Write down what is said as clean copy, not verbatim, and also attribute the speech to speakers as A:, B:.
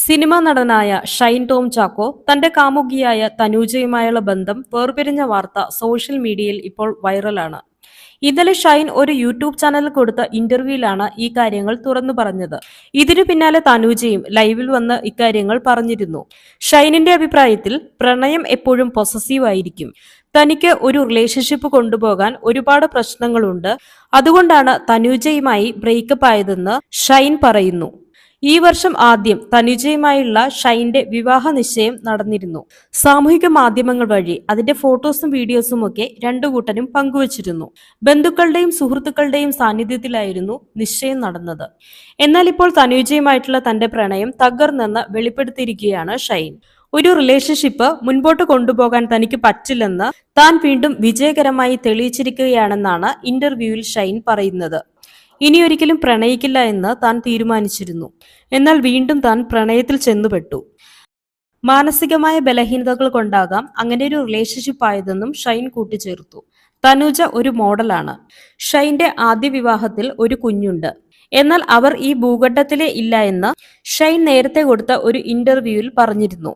A: Cinema നടനായ Shine Tom Chacko തന്റെ കാമുകിയായ തനൂജയുമായുള്ള ബന്ധം വേർപിരിഞ്ഞ വാർത്ത സോഷ്യൽ മീഡിയയിൽ ഇപ്പോൾ വൈറലാണ്. ഇന്നലെ ഷൈൻ ഒരു യൂട്യൂബ് ചാനലിൽ കൊടുത്ത ഇന്റർവ്യൂവിലാണ് ഈ കാര്യങ്ങൾ തുറന്നു പറഞ്ഞത്. ഇതിനു പിന്നാലെ തനൂജയും ലൈവിൽ വന്ന് ഇക്കാര്യങ്ങൾ പറഞ്ഞിരുന്നു. ഷൈനിന്റെ അഭിപ്രായത്തിൽ പ്രണയം എപ്പോഴും പൊസസീവ് ആയിരിക്കും. തനിക്ക് ഒരു റിലേഷൻഷിപ്പ് കൊണ്ടുപോകാൻ ഒരുപാട് പ്രശ്നങ്ങളുണ്ട്. അതുകൊണ്ടാണ് തനൂജയുമായി ബ്രേക്കപ്പ് ആയതെന്ന് ഷൈൻ പറയുന്നു. ഈ വർഷം ആദ്യം തനുജയുമായുള്ള ഷൈന്റെ വിവാഹ നിശ്ചയം നടന്നിരുന്നു. സാമൂഹിക മാധ്യമങ്ങൾ വഴി അതിന്റെ ഫോട്ടോസും വീഡിയോസും ഒക്കെ രണ്ടു കൂട്ടരും പങ്കുവച്ചിരുന്നു. ബന്ധുക്കളുടെയും സുഹൃത്തുക്കളുടെയും സാന്നിധ്യത്തിലായിരുന്നു നിശ്ചയം നടന്നത്. എന്നാൽ ഇപ്പോൾ തനുജയുമായിട്ടുള്ള തന്റെ പ്രണയം തകർന്നെന്ന് വെളിപ്പെടുത്തിയിരിക്കുകയാണ് ഷൈൻ. ഒരു റിലേഷൻഷിപ്പ് മുൻപോട്ട് കൊണ്ടുപോകാൻ തനിക്ക് പറ്റില്ലെന്ന് താൻ വീണ്ടും വിജയകരമായി തെളിയിച്ചിരിക്കുകയാണെന്നാണ് ഇന്റർവ്യൂവിൽ ഷൈൻ പറയുന്നത്. ഇനിയൊരിക്കലും പ്രണയിക്കില്ല എന്ന് താൻ തീരുമാനിച്ചിരുന്നു. എന്നാൽ വീണ്ടും താൻ പ്രണയത്തിൽ ചെന്നുപെട്ടു. മാനസികമായ ബലഹീനതകൾ കൊണ്ടാകാം അങ്ങനെ ഒരു റിലേഷൻഷിപ്പ് ആയതെന്നും ഷൈൻ കൂട്ടിച്ചേർത്തു. തനുജ ഒരു മോഡലാണ്. ഷൈന്റെ ആദ്യ വിവാഹത്തിൽ ഒരു കുഞ്ഞുണ്ട്. എന്നാൽ അവർ ഈ ഭൂഖണ്ഡത്തിലെ ഇല്ല എന്ന് ഷൈൻ നേരത്തെ കൊടുത്ത ഒരു ഇന്റർവ്യൂവിൽ പറഞ്ഞിരുന്നു.